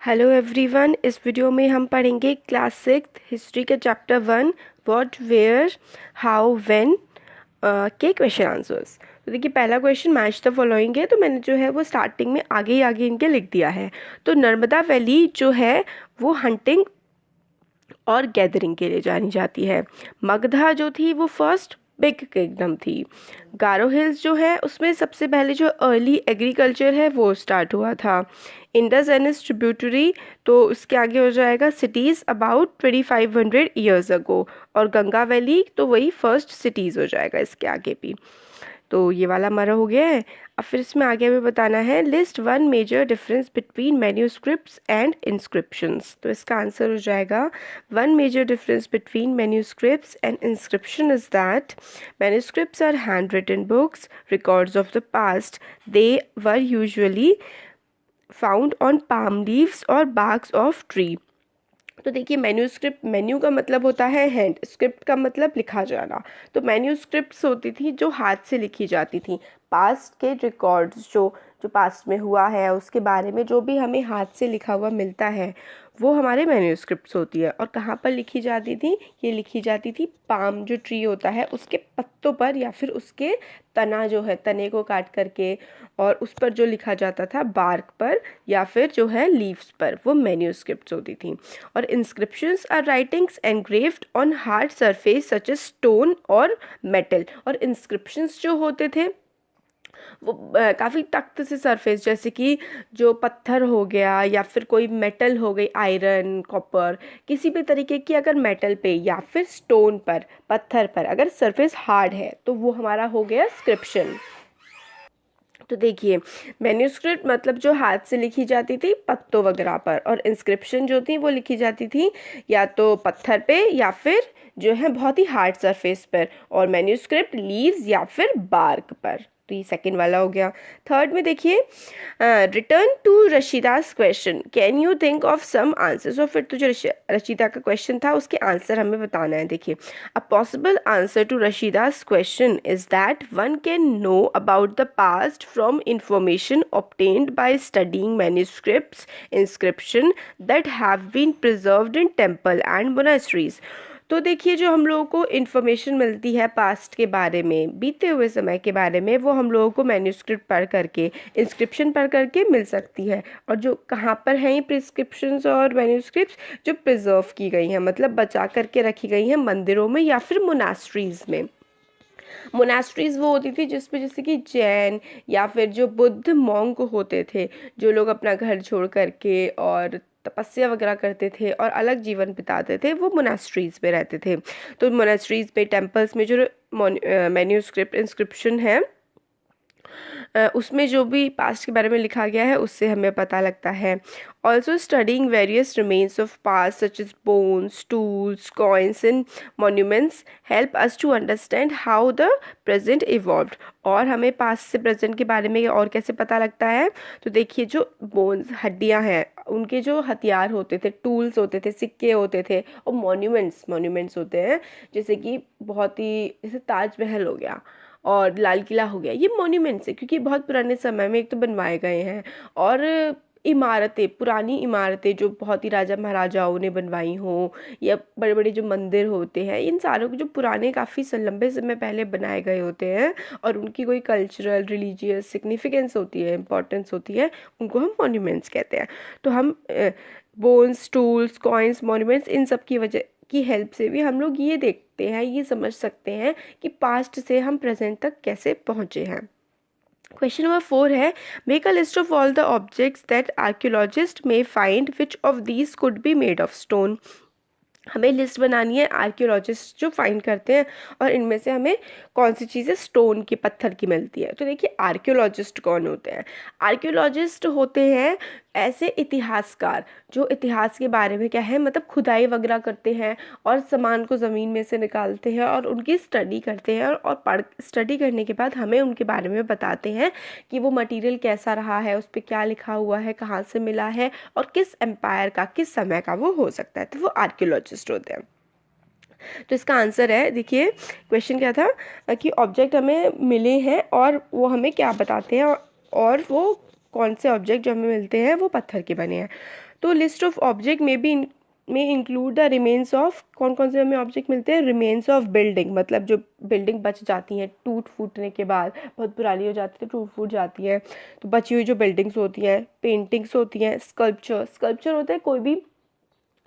Hello everyone. इस video में हम पढ़ेंगे क्लास 6 हिस्ट्री के chapter 1 what where how when के क्वेश्चन आंसर्स। तो देखिए पहला क्वेश्चन मैच द फॉलोइंग है, तो मैंने जो है वो स्टार्टिंग में आगे ही आगे इनके लिख दिया है। तो नर्मदा वैली जो है वो हंटिंग और गैदरिंग के लिए जानी जाती है। मगधा जो थी वो फर्स्ट बिग किंगडम थी। गारो हिल्स जो है उसमें सबसे पहले जो अर्ली एग्रीकल्चर है वो स्टार्ट हुआ था। इंडस एंड ट्रिब्यूटरी, तो उसके आगे हो जाएगा सिटीज़ अबाउट 2500 ईयर्स अगो। और गंगा वैली तो वही फर्स्ट सिटीज़ हो जाएगा इसके आगे भी। तो ये वाला हमारा हो गया है। अब फिर इसमें आगे हमें बताना है list one major difference between manuscripts and inscriptions. तो इसका आंसर हो जाएगा one major difference between manuscripts and inscription is that manuscripts are handwritten books records of the past. They were usually found on palm leaves और barks of tree. तो देखिए manuscript, menu का मतलब होता है hand, script का मतलब लिखा जाना। तो मैन्यूस्क्रिप्ट्स होती थी जो हाथ से लिखी जाती थी। पास्ट के रिकॉर्ड्स जो पास्ट में हुआ है उसके बारे में जो भी हमें हाथ से लिखा हुआ मिलता है वो हमारे मैन्यूस्क्रिप्ट्स होती है। और कहाँ पर लिखी जाती थी? ये लिखी जाती थी पाम जो ट्री होता है उसके पत्तों पर, या फिर उसके तना जो है तने को काट करके, और उस पर जो लिखा जाता था बार्क पर या फिर जो है लीव्स पर, वो मैन्यूस्क्रिप्ट्स होती थी। और inscriptions are writings engraved on hard surface such as stone और मेटल। और इंस्क्रिप्शंस जो होते थे वो काफ़ी तख्त से सरफेस, जैसे कि जो पत्थर हो गया या फिर कोई मेटल हो गई, आयरन, कॉपर, किसी भी तरीके की अगर मेटल पे या फिर स्टोन पर, पत्थर पर अगर सरफेस हार्ड है तो वो हमारा हो गया स्क्रिप्शन। तो देखिए मैन्यूस्क्रिप्ट मतलब जो हाथ से लिखी जाती थी पत्तों वगैरह पर, और इंस्क्रिप्शन जो थी वो लिखी जाती थी या तो पत्थर पे या फिर जो है बहुत ही हार्ड सरफेस पर, और मैन्यूस्क्रिप्ट लीव्स या फिर बार्क पर। तो ये सेकंड वाला हो गया। थर्ड में देखिए return to Rashida's question, can you think of some answers. और फिर तो जो रशीदा का क्वेश्चन था उसके आंसर हमें बताना है। देखिए a possible answer to Rashida's question is that one can know about the past from information obtained by studying manuscripts inscription that have been preserved in temple and monasteries। तो देखिए जो हम लोगों को इन्फॉर्मेशन मिलती है पास्ट के बारे में, बीते हुए समय के बारे में, वो हम लोगों को मैन्यूस्क्रिप्ट पढ़ करके, इंस्क्रिप्शन पढ़ करके मिल सकती है। और जो कहाँ पर हैं ये प्रिस्क्रिप्शंस और मैन्यूस्क्रिप्ट्स? जो प्रिजर्व की गई हैं, मतलब बचा करके रखी गई हैं मंदिरों में या फिर मोनास्ट्रीज में। मोनास्ट्रीज वो होती थी जिसमें जैसे कि जैन या फिर जो बुद्ध मॉन्क होते थे, जो लोग अपना घर छोड़ करके और तपस्या वगैरह करते थे और अलग जीवन बिताते थे, वो मोनास्ट्रीज में रहते थे। तो मोनास्ट्रीज पे, टेम्पल्स में जो मैन्यूस्क्रिप्ट इंस्क्रिप्शन है उसमें जो भी पास्ट के बारे में लिखा गया है उससे हमें पता लगता है। Also studying various remains of past such as bones, tools, coins and monuments help us to understand how the present evolved. और हमें पास्ट से प्रेजेंट के बारे में और कैसे पता लगता है? तो देखिए जो बोन्स, हड्डियां हैं, उनके जो हथियार होते थे, टूल्स होते थे, सिक्के होते थे, और मॉन्यूमेंट्स होते हैं, जैसे कि बहुत ही, जैसे ताजमहल हो गया और लाल किला हो गया, ये मॉन्यूमेंट्स है क्योंकि बहुत पुराने समय में एक तो बनवाए गए हैं। और इमारतें, पुरानी इमारतें जो बहुत ही राजा महाराजाओं ने बनवाई हों, या बड़े बड़े जो मंदिर होते हैं, इन सारों के जो पुराने काफ़ी लंबे समय पहले बनाए गए होते हैं और उनकी कोई कल्चरल, रिलीजियस सिग्निफिकेंस होती है, इंपॉर्टेंस होती है, उनको हम मॉन्यूमेंट्स कहते हैं। तो हम बोन्स, टूल्स, कॉइन्स, मॉन्यूमेंट्स, इन सब की वजह की हेल्प से भी हम लोग ये देखते हैं, ये समझ सकते हैं कि पास्ट से हम प्रेजेंट तक कैसे पहुँचे हैं। क्वेश्चन नंबर 4 है make a list of all the objects that archaeologist may find which of these could be made of stone. हमें लिस्ट बनानी है आर्कियोलॉजिस्ट जो फाइंड करते हैं और इनमें से हमें कौन सी चीज़ें स्टोन की, पत्थर की मिलती है। तो देखिए आर्कियोलॉजिस्ट कौन होते हैं? आर्कियोलॉजिस्ट होते हैं ऐसे इतिहासकार जो इतिहास के बारे में क्या है, मतलब खुदाई वगैरह करते हैं और सामान को ज़मीन में से निकालते हैं और उनकी स्टडी करते हैं, और स्टडी करने के बाद हमें उनके बारे में बताते हैं कि वो मटेरियल कैसा रहा है, उस पर क्या लिखा हुआ है, कहाँ से मिला है, और किस एम्पायर का, किस समय का वो हो सकता है। तो वो आर्कियोलॉजिस्ट होते हैं। तो इसका आंसर है, देखिए क्वेश्चन क्या था कि ऑब्जेक्ट हमें मिले हैं और वो हमें क्या बताते हैं, और वो कौन से ऑब्जेक्ट जो हमें मिलते हैं वो पत्थर के बने हैं। तो लिस्ट ऑफ ऑब्जेक्ट में इंक्लूड द रिमेन्स ऑफ, कौन कौन से हमें ऑब्जेक्ट मिलते हैं, रिमेन्स ऑफ बिल्डिंग, मतलब जो बिल्डिंग बच जाती हैं टूट फूटने के बाद, बहुत पुरानी हो जाती है, टूट फूट जाती है, तो बची हुई जो बिल्डिंग्स होती हैं, पेंटिंग्स होती हैं, स्कल्पचर होता है कोई भी,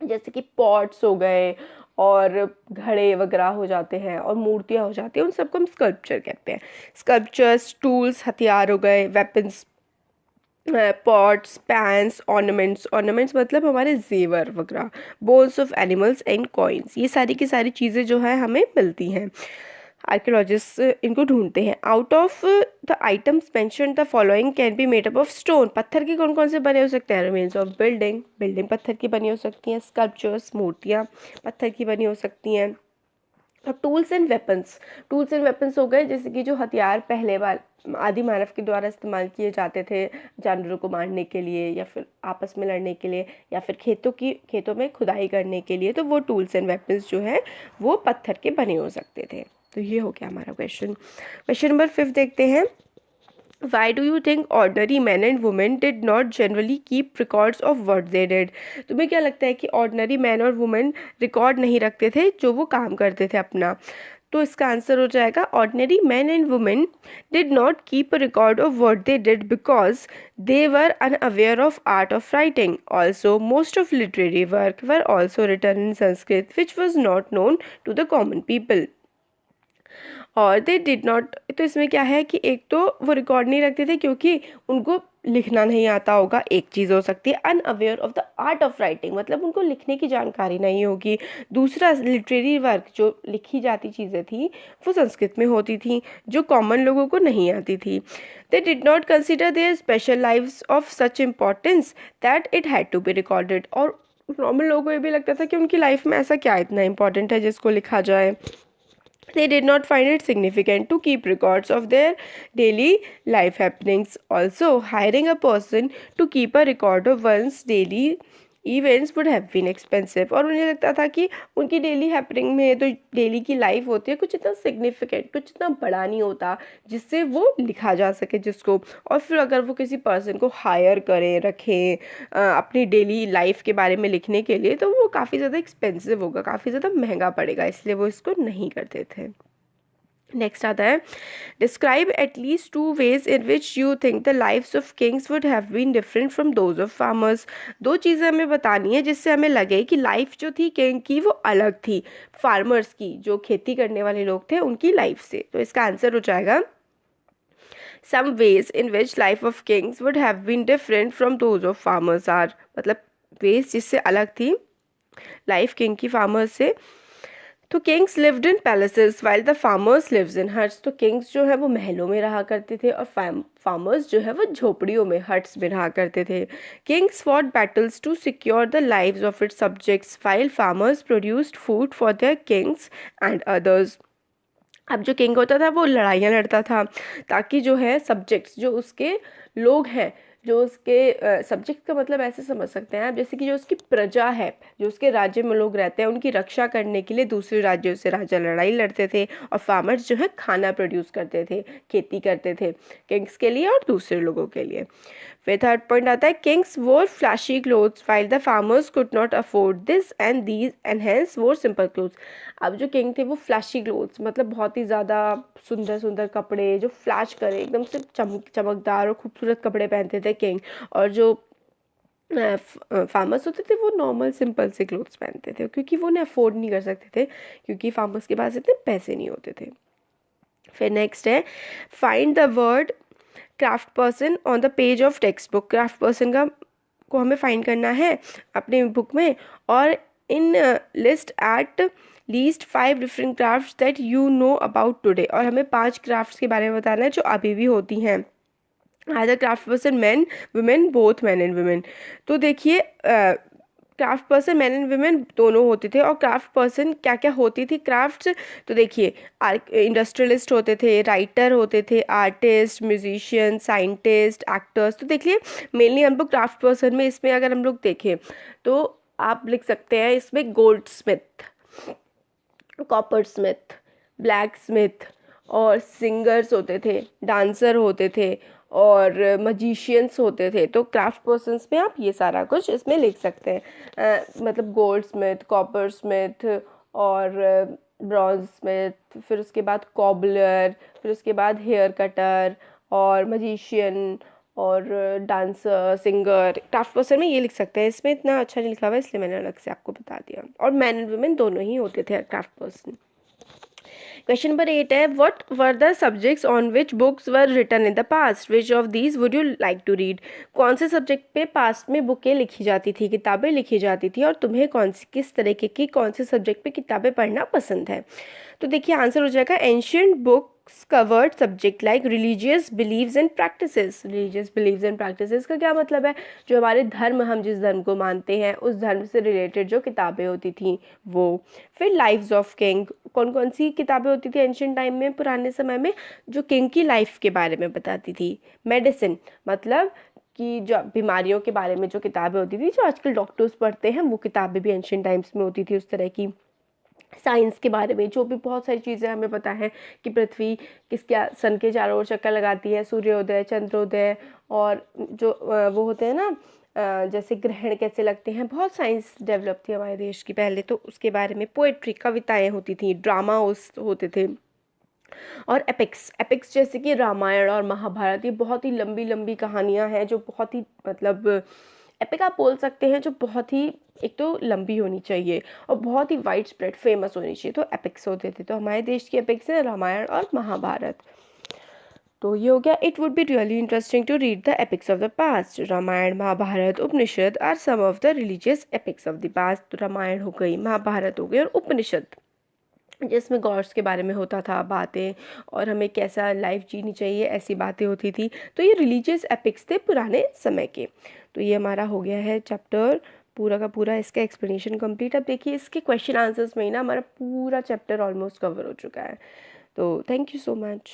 जैसे कि पॉट्स हो गए और घड़े वगैरह हो जाते हैं और मूर्तियाँ हो जाती हैं, उन सबको हम स्कल्पचर कहते हैं। स्कल्पचर्स, टूल्स, हथियार हो गए, वेपन्स, पॉट्स, पैन्स, ऑर्नामेंट्स मतलब हमारे जेवर वगैरह, bones of animals and coins, ये सारी की सारी चीज़ें जो है हमें मिलती हैं। आर्कियोलॉजिस्ट इनको ढूंढते हैं। Out of the items mention the following can be made up of stone, पत्थर के कौन कौन से बने हो सकते हैं, रिमेन्स ऑफ बिल्डिंग पत्थर की बनी हो सकती हैं, स्कल्पचर्स, मूर्तियाँ पत्थर की बनी हो सकती हैं। और टूल्स एंड वेपन्स हो गए, जैसे कि जो हथियार पहले बार आदि मानव के द्वारा इस्तेमाल किए जाते थे जानवरों को मारने के लिए, या फिर आपस में लड़ने के लिए, या फिर खेतों में खुदाई करने के लिए, तो वो टूल्स एंड वेपन्स जो है वो पत्थर के बने हो सकते थे। तो ये हो गया हमारा क्वेश्चन नंबर 5 देखते हैं। Why do you think ordinary men and women did not generally keep records of what they did? तुम्हें क्या लगता है कि ऑर्डिनरी मैन और वुमेन रिकॉर्ड नहीं रखते थे जो वो काम करते थे अपना? तो इसका आंसर हो जाएगा ordinary man and women did not keep a record of what they did because they were unaware of art of writing. Also most of literary work were also written in Sanskrit which was not known to the common people. और they did not, तो इसमें क्या है कि एक तो वो record नहीं रखते थे क्योंकि उनको लिखना नहीं आता होगा, एक चीज़ हो सकती है। Unaware of the art of writing मतलब उनको लिखने की जानकारी नहीं होगी। दूसरा, लिटरेरी वर्क जो लिखी जाती चीज़ें थी वो संस्कृत में होती थी जो कॉमन लोगों को नहीं आती थी। They did not consider their special lives of such importance that it had to be recorded. और नॉर्मल लोगों को ये भी लगता था कि उनकी लाइफ में ऐसा क्या इतना इंपॉर्टेंट है जिसको लिखा जाए। They did not find it significant to keep records of their daily life happenings. Also, hiring a person to keep a record of one's daily events would have been expensive. और उन्हें लगता था कि उनकी डेली हैपनिंग में, तो daily की life होती है, कुछ इतना सिग्निफिकेंट, कुछ इतना बड़ा नहीं होता जिससे वो लिखा जा सके जिसको। और फिर अगर वो किसी पर्सन को हायर करें, रखें अपनी डेली लाइफ के बारे में लिखने के लिए, तो वो काफ़ी ज़्यादा एक्सपेंसिव होगा, काफ़ी ज़्यादा महंगा पड़ेगा, इसलिए वो इसको नहीं करते थे। नेक्स्ट आता है, describe at least 2 ways in which you think the lives of kings would have been different from those of farmers। 2 चीज़ें हमें बतानी है जिससे हमें लगे कि लाइफ जो थी किंग की वो अलग थी फार्मर्स की, जो खेती करने वाले लोग थे उनकी लाइफ से। तो इसका आंसर हो जाएगा some ways in which life of kings would have been different from those of farmers are, मतलब ways जिससे अलग थी लाइफ किंग की फार्मर्स से। तो kings lived in palaces while the farmers lives in huts. तो किंग्स जो है वो महलों में रहा करते थे और फार्मर्स जो है वो झोपड़ियों में, हट्स में रहा करते थे। Kings fought battles to secure the lives of its subjects while farmers produced food for their kings and others. अब जो किंग होता था वो लड़ाइयाँ लड़ता था ताकि जो है सब्जेक्ट्स, जो उसके लोग हैं, जो उसके सब्जेक्ट का मतलब ऐसे समझ सकते हैं आप, जैसे कि जो उसकी प्रजा है, जो उसके राज्य में लोग रहते हैं, उनकी रक्षा करने के लिए दूसरे राज्यों से राजा लड़ाई लड़ते थे और फार्मर्स जो है खाना प्रोड्यूस करते थे, खेती करते थे किंग्स के लिए और दूसरे लोगों के लिए। फिर थर्ड पॉइंट आता है, kings wore flashy clothes while the farmers could not afford this and these and hence wore simple clothes. अब जो किंग थे वो फ्लैशी क्लोथ्स मतलब बहुत ही ज़्यादा सुंदर सुंदर कपड़े जो फ्लैश करे, एकदम से चमकदार और खूबसूरत कपड़े पहनते थे किंग, और जो फार्मर्स होते थे वो नॉर्मल सिंपल से क्लोथ्स पहनते थे क्योंकि वो उन्हें अफोर्ड नहीं कर सकते थे, क्योंकि फार्मर्स के पास इतने पैसे नहीं होते थे। फिर नेक्स्ट है, find the word craft person on the page of text book. Craft person को हमें फाइंड करना है अपनी बुक में, और in list at least 5 different crafts that you know about today. और हमें 5 क्राफ्ट्स के बारे में बताना है जो अभी भी होती हैं। Are the craft person man women, both man and women. तो देखिए craft person man and women दोनों होते थे। और क्राफ्ट पर्सन क्या क्या होती थी क्राफ्ट्स, तो देखिए इंडस्ट्रियलिस्ट होते थे, राइटर होते थे, आर्टिस्ट, म्यूजिशियन, साइंटिस्ट, एक्टर्स। तो देखिए मेनली हम लोग क्राफ्ट पर्सन में, इसमें अगर हम लोग देखें तो आप लिख सकते हैं इसमें gold Smith, copper Smith, black Smith, और सिंगर्स होते थे, डांसर होते थे, और मजिशियंस होते थे। तो क्राफ्ट पर्सन्स में आप ये सारा कुछ इसमें लिख सकते हैं, मतलब गोल्ड स्मिथ, कॉपर स्मिथ और ब्रॉन्ज स्मिथ, फिर उसके बाद कॉबलर, फिर उसके बाद हेयर कटर और मजिशियन और डांसर, सिंगर। क्राफ्ट पर्सन में ये लिख सकते हैं। इसमें इतना अच्छा नहीं लिखा हुआ है इसलिए मैंने अलग से आपको बता दिया। और मैन एंड वुमेन दोनों ही होते थे क्राफ्ट पर्सन। क्वेश्चन नंबर 8 है, what were the subjects on which books were written in the past, which of these would you like to read. कौन से सब्जेक्ट पे पास्ट में बुकें लिखी जाती थी, किताबें लिखी जाती थी, और तुम्हें किस तरीके की कौन से सब्जेक्ट पे किताबें पढ़ना पसंद है। तो देखिए आंसर हो जाएगा ancient books covered subject like religious believes and practices. Religious believes and practices का क्या मतलब है, जो हमारे धर्म, हम जिस धर्म को मानते हैं उस धर्म से रिलेटेड जो किताबें होती थी वो। फिर लाइव्स ऑफ किंग, कौन कौन सी किताबें होती थी एंशियंट टाइम में, पुराने समय में, जो किंग की लाइफ के बारे में बताती थी। मेडिसिन मतलब कि जो बीमारियों के बारे में जो किताबें होती थी, जो आजकल डॉक्टर्स पढ़ते हैं, वो किताबें भी एंशियंट टाइम्स में होती थी उस तरह की। साइंस के बारे में जो भी बहुत सारी चीज़ें हमें पता है कि पृथ्वी किसके सन के चारों ओर चक्कर लगाती है, सूर्योदय, चंद्रोदय, और जो वो होते हैं ना, जैसे ग्रहण कैसे लगते हैं, बहुत साइंस डेवलप थी हमारे देश की पहले, तो उसके बारे में पोएट्री, कविताएं होती थी, ड्रामा होते थे। और एपिक्स, एपिक्स जैसे कि रामायण और महाभारत, ये बहुत ही लंबी लंबी कहानियां हैं जो बहुत ही मतलब एपिक आप बोल सकते हैं, जो बहुत ही एक तो लंबी होनी चाहिए और बहुत ही वाइड स्प्रेड फेमस होनी चाहिए, तो एपिक्स होते थे। तो हमारे देश की एपिक्स है रामायण और महाभारत। तो ये हो गया, it would be really interesting to read the epics of the past. Ramayana, Mahabharata, Upanishad are some of the religious epics of the past. तो रामायण हो गई, महाभारत हो गई, और उपनिषद जिसमें गॉड्स के बारे में होता था बातें, और हमें कैसा लाइफ जीनी चाहिए ऐसी बातें होती थी। तो ये रिलीजियस एपिक्स थे पुराने समय के। तो ये हमारा हो गया है चैप्टर पूरा का पूरा, इसका एक्सप्लेनेशन कंप्लीट। अब देखिए इसके क्वेश्चन आंसर्स में ही ना हमारा पूरा चैप्टर ऑलमोस्ट कवर हो चुका है। तो थैंक यू सो मच।